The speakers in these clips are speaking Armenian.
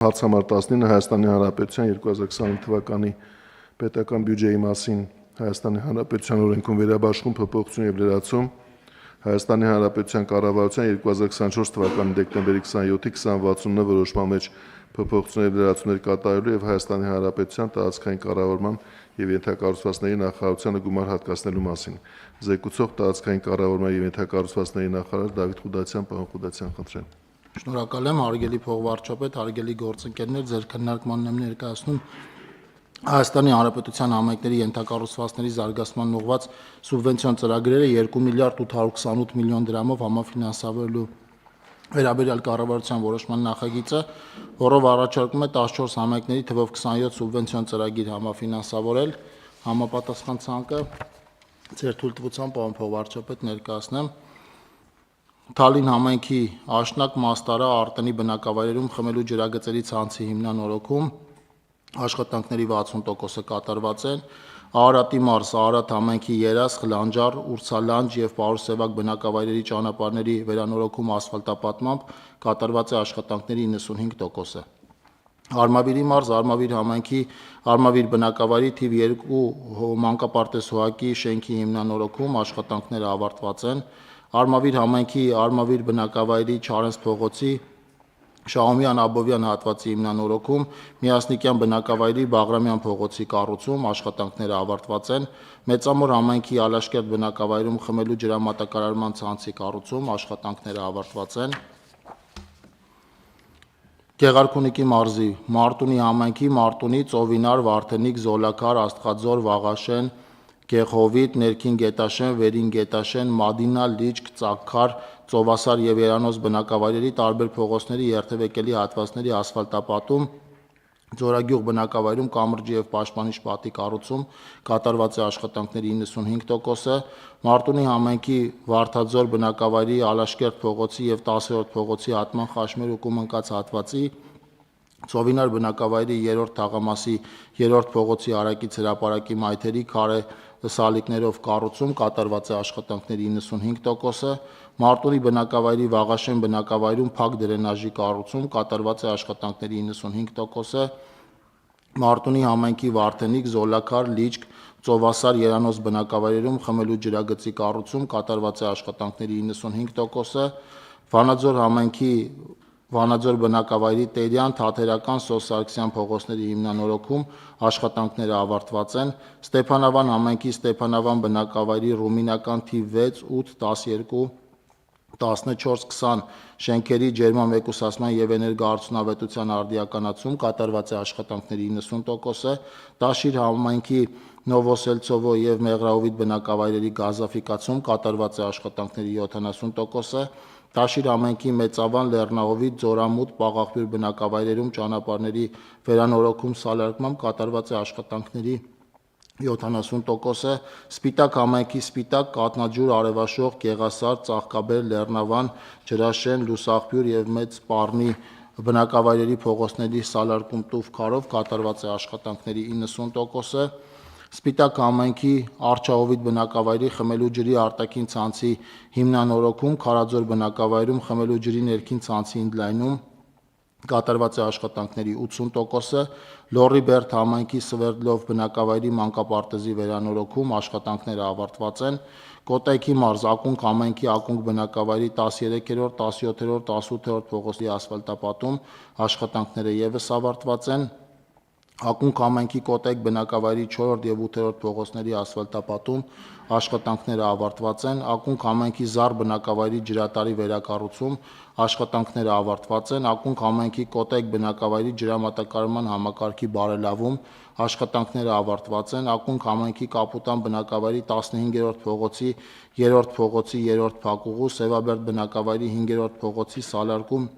Հարցամար 19 Հայաստանի Հանրապետության 2020 թվականի պետական բյուջեի մասին Հայաստանի Հանրապետության օրենքում վերաբաշխում փոփոխություն եւ լրացում Հայաստանի Հանրապետության կառավարության 2024 թվականի դեկտեմբերի 27-ի 2069 որոշման մեջ փոփոխություններ եւ լրացումներ կատարելու եւ Հայաստանի Հանրապետության տարածքային կառավարման եւ ենթակառուցվածքների նախարարությանը գումար հատկացնելու մասին։ Զեկուցող տարածքային կառավարման եւ ենթակառուցվածքների նախարար Դավիթ Ղուդասյան, պարոն Ղուդասյան, խնդրեմ։ Շնորհակալ եմ, հարգելի փոխվարչապետ, հարգելի գործընկերներ, ձեր քննարկմանն եմ ներկայացնում Հայաստանի Հանրապետության համայնքների ենթակառուցվածքների զարգացման ուղղված սուբվենցիոն ծրագրերը 2 միլիարդ 828 միլիոն դրամով համաֆինանսավորելու վերաբերյալ կառավարության որոշման նախագիծը, որով առաջարկում է 14 համայնքների թվով 27 սուբվենցիոն ծրագիր համաֆինանսավորել, համապատասխան ցանկը ձեր թույլտվությամբ, պարոն փոխվարչապետ, ներկայացնեմ։ Թալին համայնքի Աշնակ, Մաստարա, Արտենի բնակավայրերում խմելու ջրագծերի ցանցի հիմնանորոգում աշխատանքների 60%-ը կատարված են, Արարատի մարզ, Արարատ համայնքի Երաս, Խլանջար, Ուրցալանջ եւ Պարուսեվակ բնակավայրերի ճանապարհների վերանորոգում ասֆալտապատմամբ կատարված է աշխատանքների 95%-ը։ Արմավիրի մարզ, Արմավիր համայնքի Արմավիր բնակավայրի թիվ 2 մանկապարտեզ հողակի շենքի հիմնանորոգում աշխատանքները ավարտված են, Արմավիր համայնքի Արմավիր բնակավայրի Չարենց փողոցի Շահումյան Աբովյան հատվածի հիմնանորոգում, Միասնիկյան բնակավայրի Բաղրամյան փողոցի կառուցում աշխատանքները ավարտված են, Մեծամոր համայնքի Ալաշկերտ բնակավայրում խմելու ջրամատակարարման ցանցի կառուցում աշխատանքները ավարտված են։ Գեղարքունիքի մարզի Մարտունի համայնքի Մարտունի, Ծովինար, Վարդենիկ, Զոլակար, Աստղաձոր, Վաղաշեն, Գեղովիտ, Ներքին Գետաշեն, Վերին Գետաշեն, Մադինա, Լիճք, Ծակքար, Ծովասար եւ Երանոց բնակավայրերի տարբեր փողոցների երթևեկելի հատվածների ասֆալտապատում, Ձորագյուղ բնակավայրում կամրջի եւ պաշտպանիչ պատի կառուցում կատարված է աշխատանքների 95%-ը, Մարտունի համայնքի Վարդաձոր բնակավայրի Ալաշկերտ փողոցի եւ 10-րդ փողոցի հատման խաշմերուկում ընկած հատվածի, Ծովինար բնակավայրի 3-րդ թաղամասի 3-րդ փողոցի Արակից հրապարակի մայթերի քարե սալիկներով կառուցում կատարված է աշխատանքների 95%-ը, Մարտունի բնակավայրի Վաղաշեն բնակավայրում փակ դրենաժի կառուցում կատարված է աշխատանքների 95%-ը, Մարտունի համայնքի Վարդենիկ, Զոլակար, Լիճք, Ծովասար, Երանոց բնակավայրերում խմելու ջրագծի կառուցում կատարված է աշխատանքների 95%-ը, Վանաձոր համայնքի Վանաձոր բնակավայրի Տերյան, Թաթերական, Սոսարքսյան փողոցների հիմնանորոգում աշխատանքները ավարտված են, Ստեփանավան համայնքի Ստեփանավան բնակավայրի Ռումինական թիվ 6, 8, 12, 14, 20 շենքերի ջերմամեկուսացման եւ էներգոարդյունավետության արդիականացում կատարված է աշխատանքների 90%-ը, Տաշիր համայնքի Նովոսելցովո եւ Մեղրաովիտ բնակավայրերի գազաֆիկացում կատարված է աշխատանքների 70%-ը, Տաշիր համայնքի Մեծավան, Լեռնահովիտ, Ձորամուտ, Պաղաղբյուր բնակավայրերում ճանապարհների վերանորոգում սալարկմամբ կատարված է աշխատանքների 70%-ը, Սպիտակ համայնքի Սպիտակ, Կատնաջուր, Արևաշող, Գեղասար, Ծաղկաբեր, Լեռնավան, Ջրաշեն, Լուսաղբյուր եւ Մեծ Պառնի բնակավայրերի փողոցների սալարկում տուֆ քարով կատարված է աշխատանքների 90%-ը, Սպիտակ համայնքի Արչահովիտ բնակավայրի խմելու ջրի արտաքին ցանցի հիմնանորոգում, Քարաձոր բնակավայրում խմելու ջրի ներքին ցանցի ընդլայնում կատարված է աշխատանքների 80%-ը, Լոռի Բերդ համայնքի Սվերդլով բնակավայրի մանկապարտեզի վերանորոգում աշխատանքները ավարտված են, Կոտայքի մարզ Ակունք համայնքի Ակունք բնակավայրի 13-րդ, 17-րդ, 18-րդ փողոցի ասֆալտապատում աշխատանքները եւս ավարտված են, Ակունք համայնքի Կոտայք բնակավայրի 4-րդ եւ 8-րդ փողոցների ասֆալտապատում աշխատանքները ավարտված են, Ակունք համայնքի Զար բնակավայրի ջրատարի վերակառուցում աշխատանքները ավարտված են, Ակունք համայնքի Կոտայք բնակավայրի ջրամատակարարման համակարգի բարելավում աշխատանքները ավարտված են, Ակունք համայնքի Կապուտան բնակավայրի 15-րդ փողոցի 3-րդ փողոցի 3-րդ փակուղու, Սևաբերդ բնակավայրի 5-րդ փողոցի սալարկում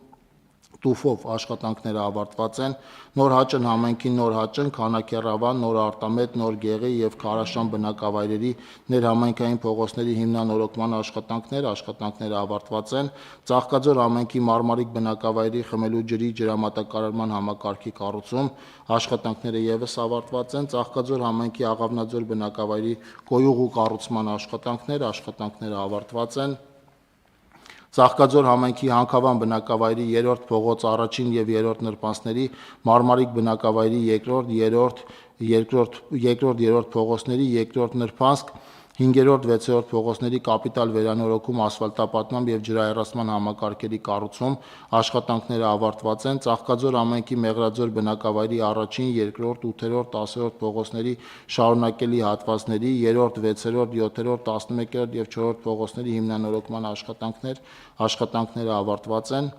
տուֆով աշխատանքները ավարտված են, Նոր Հաճն համայնքի Նոր Հաճն, Քանաքեռավան, Նոր Արտամետ, Նոր Գեղի եւ Քարաշան բնակավայրերի ներհամայնքային փողոցների հիմնանորոգման աշխատանքները ավարտված են, Ծաղկաձոր համայնքի Մարմարիկ բնակավայրի խմելու ջրի ջրամատակարարման համակարգի կառուցում աշխատանքները եւս ավարտված են, Ծաղկաձոր համայնքի Աղավնաձոր բնակավայրի կոյուղու կառուցման աշխատանքները ավարտված են, Ծաղկաձոր համայնքի Հանքավան բնակավայրի 3-րդ փողոց առաջին եւ 3-րդ նրբանցների, Մարմարիկ բնակավայրի 2-րդ, 3-րդ փողոցների 2-րդ նրբանցք, 5-րդ, 6-րդ փողոցների կապիտալ վերանորոգում, ասֆալտապատման եւ ջրահեռացման համակարգերի կառուցում աշխատանքները ավարտված են։ Ծաղկաձոր համայնքի Մեղրաձոր բնակավայրի առաջին, 2-րդ, 8-րդ, 10-րդ փողոցների շարունակելի հատվածների, 3-րդ, 6-րդ, 7-րդ, 11-րդ եւ 4-րդ փողոցների հիմնանորոգման աշխատանքները ավարտված են։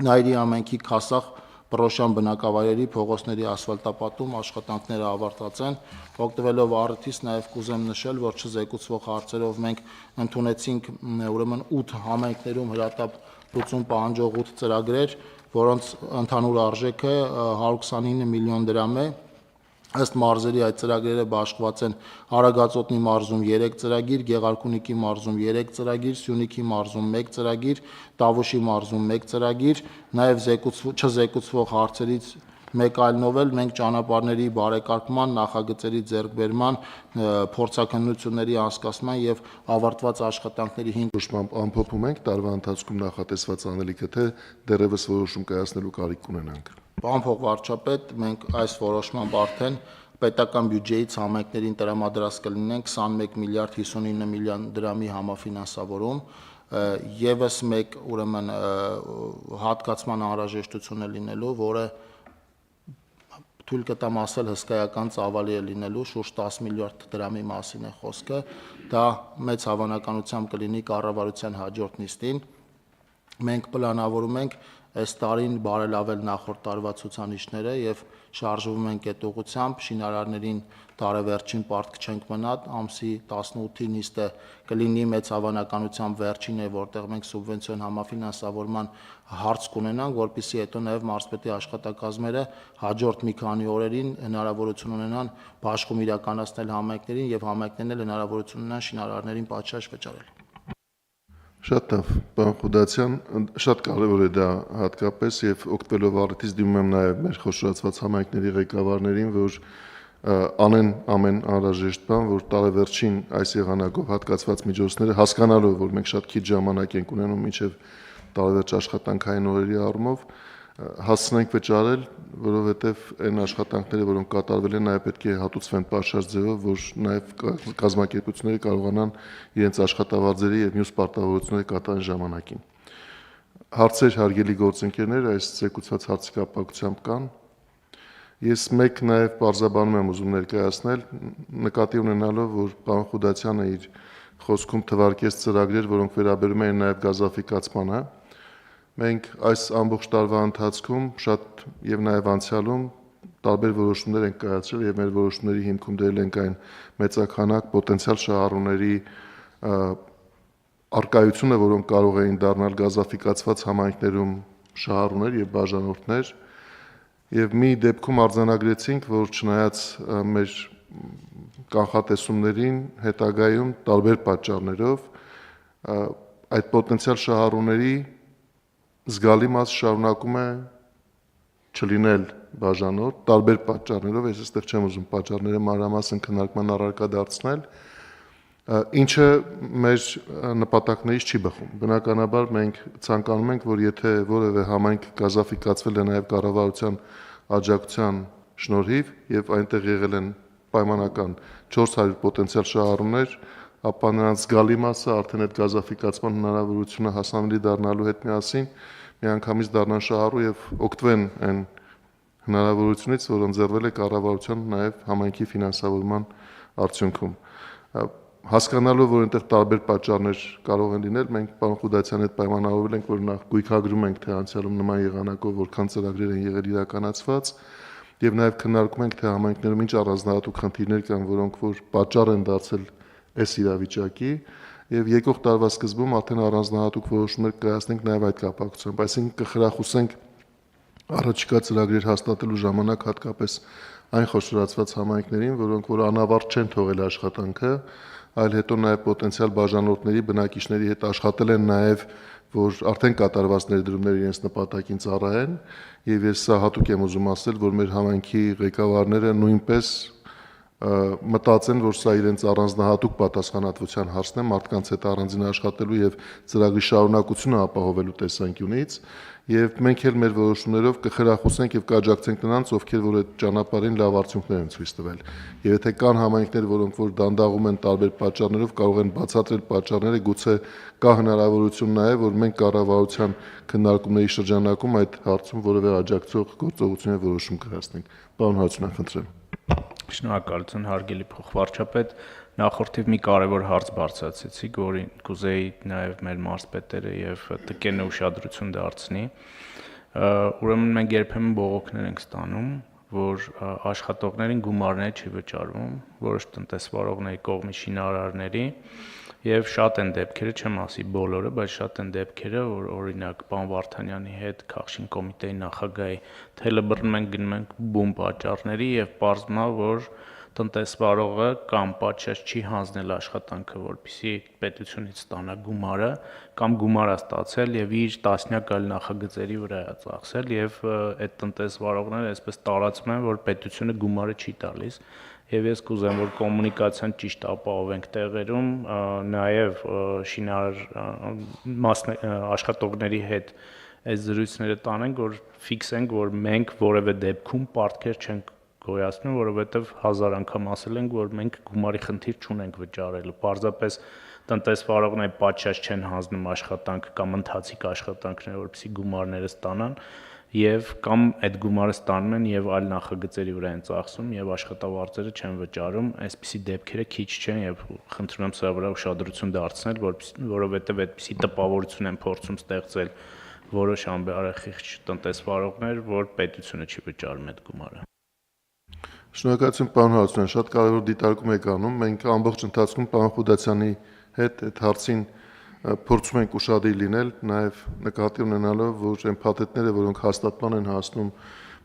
Նայիրի համայնքի Քասախ Պրոշյան բնակավայրերի փողոցների ասֆալտապատում աշխատանքները ավարտված են։ Օգտվելով առիթից նաև կուզեմ նշել, որ չզեկուցվող հարցերով մենք ընդունեցինք ուրեմն 8 համայնքներում հրատապ լուծում պահանջող 8 ծրագրեր, որոնց ընդհանուր արժեքը 129 միլիոն դրամ է։ Ըստ մարզերի այդ ծրագրերը բաշխված են Արագածոտնի մարզում 3 ծրագիր, Գեղարքունիքի մարզում 3 ծրագիր, Սյունիքի մարզում 1 ծրագիր, Տավուշի մարզում 1 ծրագիր, նաև չզեկուցվող հարցերից մեկ այլ նովել մենք ճանապարհների բարեկարգման, նախագծերի ձեռքբերման, փորձաքննությունների անցկացման եւ ավարտված աշխատանքների 5 Որոշմամբ ամփոփում ենք տարվա ընթացքում նախատեսված անելիքը, թե դեռևս որոշում կայացնելու կարիք կունենանք։ Պարոն փոխվարչապետ, մենք այս որոշմամբ արդեն պետական բյուջեից համայնքներին տրամադրած կլինենք 21 միլիարդ 59 միլիոն դրամի համաֆինանսավորում, եւս մեկ ուրեմն հատկացման անհրաժեշտություն է լինելու, որը թույլ կտամ ասել հսկայական ծավալի է լինելու, շուրջ 10 միլիարդ դրամի մասին է խոսքը, դա մեծ հավանականությամբ կլինի կառավարության հաջորդ նիստին։ Մենք պլանավորում ենք այս տարին բարելավել նախորդ տարվա ցուցանիշները եւ շարժվում ենք այդ ուղղությամբ, շինարարներին տարեվերջին պարտք չենք մնա, ամսի 18-ի նիստը կլինի մեծ հավանականությամբ վերջինը, որտեղ մենք սուբվենցիոն համաֆինանսավորման հարց կունենանք, որպեսզի հետո նաեւ մարզպետի աշխատակազմերը հաջորդ մի քանի օրերին հնարավորություն ունենան բաշխում իրականացնել համայնքներին եւ համայնքներն էլ հնարավորություն ունենան շինարարներին պատշաճ վճարել։ Շատ լավ, պարոն Խուդասյան, շատ կարևոր է դա հատկապես եւ օգտվելով առիթից դիմում եմ նաեւ մեր խոշորացված համայնքների ղեկավարներին, որ անեն ամեն անհրաժեշտ բան, որ տարեվերջին այս եղանակով հատկացված միջոցները հասկանալով, որ մենք շատ քիչ ժամանակ ենք ունենում մինչեւ տարեվերջ աշխատանքային օրերի առումով հասցնենք վճարել, որովհետև այն աշխատանքները, որոնք կատարվել են, նաև պետք է հատուցվեն պատշաճ ձևով, որ նաև կազմակերպությունները կարողանան իրենց աշխատավարձերի եւ մյուս պարտավորությունները կատարեն ժամանակին։ Հարցեր, հարգելի գործընկերներ, այս ցեկուցված հարցի կապակցությամբ կան։ Ես մեկ նաև բարձաբանում եմ ուզում ներկայացնել, նկատի ունենալով, որ պարոն Խուդասյանը իր խոսքում թվարկեց ծրագրեր, որոնք վերաբերում են նաև գազաֆիկացմանը։ Մենք այս ամբողջ տարվա ընթացքում շատ եւ նաեւ անցյալում տարբեր որոշումներ ենք կայացրել եւ մեր որոշումների հիմքում դրել ենք այն մեծականակ պոտենցիալ շահառուների արկայությունը, որոնք կարող էին դառնալ գազաֆիկացված համայնքներում շահառուներ եւ բաժանորդներ եւ մի դեպքում արձանագրեցինք, որ չնայած մեր կանխատեսումներին հետագայում տարբեր պատճառներով այդ պոտենցիալ շահառուների զգալի մաս շարունակում է չլինել բաժանորդ, տարբեր պատճառներով, ես այստեղ չեմ ուզում պատճառները մանրամասն քննարկման առարկա դարձնել, ինչը մեր նպատակներից չի բխում։ Բնականաբար մենք ցանկանում ենք, որ եթե որևէ համայնք գազաֆիկացվել է նաև կառավարության աջակցության շնորհիվ եւ այնտեղ եղել են պայմանական 400 պոտենցիալ շահառուներ, ապա նրանց զգալի մասը արդեն այդ գազաֆիկացման հնարավորությունը հասանելի դառնալու հետ միասին միանգամից դառնան շահառու եւ օգտվեն այն հնարավորությունից, որ ընձեռվել է կառավարության նաեւ համայնքի ֆինանսավորման արդյունքում։ Հասկանալով, որ այնտեղ տարբեր պատճառներ կարող են լինել, մենք պարոն Խուդասյանի հետ պայմանավորվել ենք, որ նախ գույքագրում ենք, թե անցյալում նման եղանակով որքան ծրագրեր են եղել իրականացված եւ նաեւ քննարկում ենք, թե համայնքներում ինչ առանձնահատուկ խնդիրներ կան, որոնք որ պատճառ են դարձել այս իրավիճակի եւ եկող տարվա սկզբում արդեն առանձնահատուկ որոշումներ կայացնենք նաեւ այդ կապակցությամբ, այսինքն կխրախուսենք առաջիկա ծրագրեր հաստատելու ժամանակ հատկապես այն խոշորացված համայնքներին, որոնք որ անավարտ չեն թողել աշխատանքը, այլ հետո նաեւ պոտենցիալ բաժանորդների, բնակիչների հետ աշխատել են նաեւ, որ արդեն կատարված ներդրումները իրենց նպատակին ծառայեն եւ ես սա հատուկ եմ ուզում ասել, որ մեր համայնքի ղեկավարները նույնպես մտածեն, որ սա իրենց առանձնահատուկ պատասխանատվության հարցն է մարդկանց հետ առանձին աշխատելու եւ ծրագրի շարունակությունը ապահովելու տեսանկյունից, եւ մենք էլ մեր որոշումներով կխրախուսենք եւ կաջակցենք նրանց, ովքեր որ այդ ճանապարհին լավ արդյունքներ են ցույց տվել։ Եվ եթե կան համայնքներ, որոնք որ դանդաղում են տարբեր պատճառներով, կարող են բացատրել պատճառները, գուցե կա հնարավորություն նաեւ, որ մենք կառավարության քննարկումների շրջանակում այդ հարցում որևէ աջակցող գործողություն եւ որոշում կհասնենք։ Պարոն Հարությունյան, խնդրեմ։ Շնորհակալություն, հարգելի փոխվարչապետ, նախորդիվ մի կարևոր հարց բարձրացեցիք, որին կուզեի նաև մեր մարզպետերը եւ ՏԿ-ն ուշադրություն դարձնի։ Ուրեմն մենք երբեմն բողոքներ ենք ստանում, որ աշխատողներին գումարներ չի վճարվում, որոշ տնտեսվարողների կողմից շինարարների, եւ շատ են դեպքերը, չեմ ասի բոլորը, բայց շատ են դեպքերը, որ օրինակ պարոն Վարդանյանի հետ Քաղաքաշինչ կոմիտեի նախագահի թելը բռնում են, գնում են բում պատճառների եւ պարզվում է, որ տնտեսվարողը կամ պատշաճ չի հանձնել աշխատանքը, որպեսզի պետությունից ստանա գումարը, կամ գումարը ստացել եւ իր տասնյակ այլ նախագծերի վրա է ծախսել եւ այդ տնտեսվարողները այսպես տարածում են, որ պետությունը գումարը չի տալիս։ Եվ ես կուզեմ, որ կոմունիկացիան ճիշտ ապահովենք տեղերում, նաև աշխատողների հետ այս զրույցները տանենք, որ ֆիքսենք, որ մենք որևէ դեպքում պարտքեր չենք գոյացնում, որովհետև հազար անգամ ասել ենք, որ մենք գումարի խնդիր չունենք վճարելու, պարզապես տնտեսվարողները պատշաճ չեն հանձնում աշխատանք կամ ընթացիկ աշխատանքներ, որպեսզի գումարները ստանան, եւ կամ այդ գումարը ստանում են եւ այլ նախագծերի վրա են ծախսում եւ աշխատավարձերը չեն վճարում, այսպիսի դեպքերը քիչ չեն եւ խնդրում եմ սրա վրա ուշադրություն դարձնել, որովհետեւ այդպիսի տպավորություն են փորձում ստեղծել որոշ ամբարախիղճ տնտեսվարողներ, որ պետությունը չի վճարում այդ գումարը։ Շնորհակալություն, պարոն Հարությունյան, շատ կարևոր դիտարկում եք անում։ Մենք ամբողջ ընթացքում պարոն Խուդասյանի հետ այդ հարցին փորձում ենք ուշադիր լինել, նաև նկատի ունենալով, որ այն փաթեթները, որոնք հաստատման են հասնում,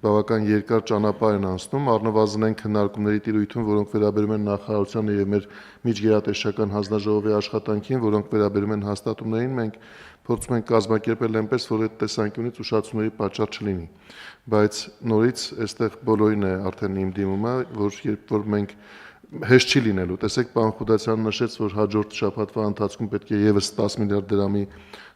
բավական երկար ճանապարհ են անցնում, առնվազն այն քննարկումների տիրույթում, որոնք վերաբերում են նախարարությանը եւ մեր միջգերատեսչական հանձնաժողովի աշխատանքին, որոնք վերաբերում են հաստատումներին, մենք փորձում ենք կազմակերպել այնպես, որ այդ տեսանկյունից ուշացումների պատճառ չլինի։ Բայց նորից այստեղ բոլորին է արդեն իմ դիմումը, որ երբ որ մենք հեշտ չի լինելու։ Տեսեք, պարոն Խուդասյանը նշեց, որ հաջորդ շաբաթվա ընթացքում պետք է եւս 10 միլիարդ դրամի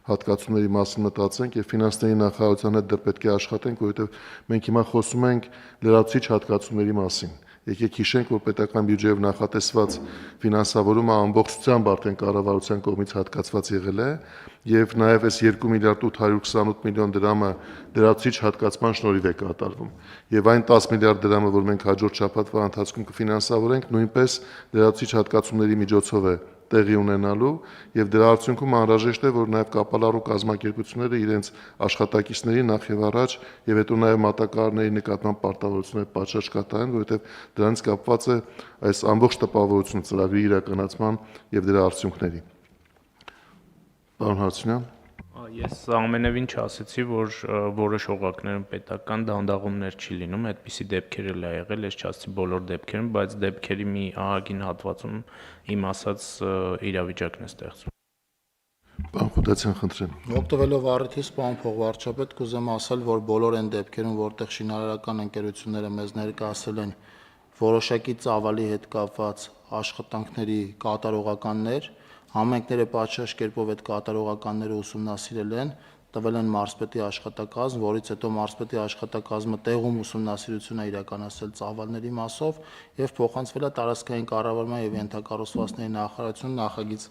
հատկացումների մասին մտածենք եւ ֆինանսների նախարարության հետ դեռ պետք է աշխատենք, որովհետեւ մենք հիմա խոսում ենք լրացուցիչ հատկացումների մասին։ Եկեք հիշենք, որ պետական բյուջեով նախատեսված ֆինանսավորումը ամբողջությամբ արդեն կառավարության կողմից հատկացված եղել է եւ նաեւ այս 2 միլիարդ 828 միլիոն դրամը լրացուցիչ հատկացման շնորհիվ է կատարվում։ Եվ այն 10 միլիարդ դրամը, որ մենք հաջորդ շաբաթվա ընթացքում կֆինանսավորենք, նույնպես լրացուցիչ հատկացումների միջոցով է տեղի ունենալու եւ դրա արդյունքում անհրաժեշտ է, որ նաեւ կապալառու կազմակերպությունները իրենց աշխատակիցների նախ եւ առաջ եւ հետո նաեւ մատակարարների նկատմամբ պարտավորություններ պատշաճ կատարեն, որովհետեւ դրանից կապված է այս ամբողջ տպավորությունը ծրագրի իրականացման եւ դրա արդյունքների։ Պարոն Հարությունյան, Ես ամենևին չասեցի, որ որոշ օղակներում պետական դանդաղումներ չի լինում, այդպիսի դեպքեր էլ ա եղել, ես չասեցի բոլոր դեպքերում, բայց դեպքերի մի ահագին հատվածում իմ ասած իրավիճակն է ստեղծվում։ պարոն Խուդասյան, խնդրեմ։ Օգտվելով առիթից, պարոն փոխվարչապետ, կուզեմ ասել, որ բոլոր այն դեպքերում, որտեղ շինարարական ընկերությունները մեզ ներկայացել են որոշակի ծավալի հետ կապված աշխատանքների կատարողականներ, համայնքները պատշաճ կերպով այդ կատարողականները ուսումնասիրել են, տվել են մարզպետի աշխատակազմ, որից հետո մարզպետի աշխատակազմը տեղում ուսումնասիրություն է իրականացրել ծավալների մասով եւ փոխանցվել է տարածքային կառավարման եւ ենթակառուցվածքների նախարարություն նախագիծ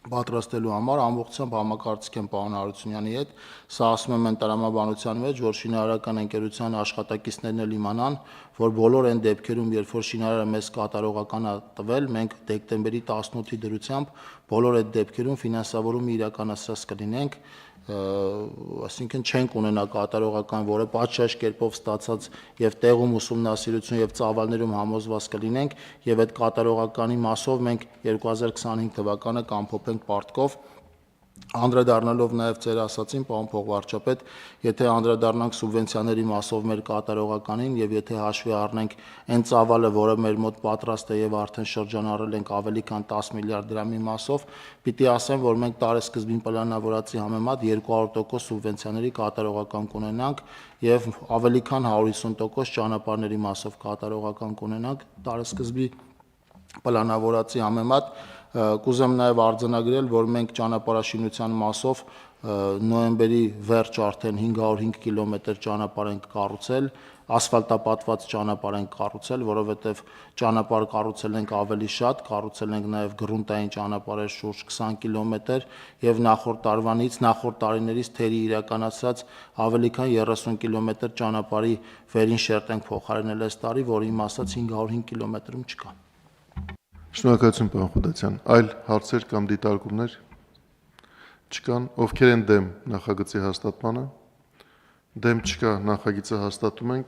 պատրաստելու համար ամբողջությամբ համակարծիք եմ պարոն Հարությունյանի հետ, սա ասում եմ են տրամաբանության մեջ, որ շինարարական ընկերության աշխատակիցներն էլ իմանան, որ բոլոր այն դեպքերում, երբ որ շինարարը մեզ կատարողական է տվել, մենք դեկտեմբերի 18-ի դրությամբ բոլոր այդ դեպքերում ֆինանսավորումը իրականացրած կլինենք, այսինքն չենք ունենա կատարողական, որը պատշաճ կերպով ստացած եւ տեղում ուսումնասիրություն եւ ծավալներում համոզված կլինենք եւ այդ կատարողականի մասով մենք 2025 թվականը կամփոփենք պարտքով Անդրադառնալով նաև ձեր ասացին, պարոն փոխվարչապետ, եթե անդրադառնանք սուբվենցիաների մասով մեր կատարողականին եւ եթե հաշվի առնենք այն ծավալը, որը մեր մոտ պատրաստ է եւ արդեն շրջանառել ենք ավելի քան 10 միլիարդ դրամի մասով, պիտի ասեմ, որ մենք տարեսկզբին պլանավորածի համեմատ 200% սուբվենցիաների կատարողական կունենանք եւ ավելի քան 150% ճանապարհների մասով կատարողական կունենանք տարեսկզբի պլանավորածի համեմատ կուզեմ նաև արձանագրել, որ մենք ճանապարհաշինության մասով նոյեմբերի վերջ արդեն 505 կիլոմետր ճանապարհ ենք կառուցել, ասֆալտապատված ճանապարհ ենք կառուցել, որովհետև ճանապարհ կառուցել ենք ավելի շատ, կառուցել ենք նաև գրունտային ճանապարհեր շուրջ 20 կիլոմետր եւ նախորդ տարվանից, նախորդ տարիներից թերի իրականացած ավելի քան 30 կիլոմետր ճանապարհի վերին շերտ ենք փոխարինել այս տարի, որի մասած 505 կիլոմետրում չկա։ Շնորհակալություն, պարոն Խուդասյան։ Այլ հարցեր կամ դիտարկումներ չկան, ովքեր են դեմ նախագծի հաստատմանը։ Դեմ չկա, նախագիծը հաստատում ենք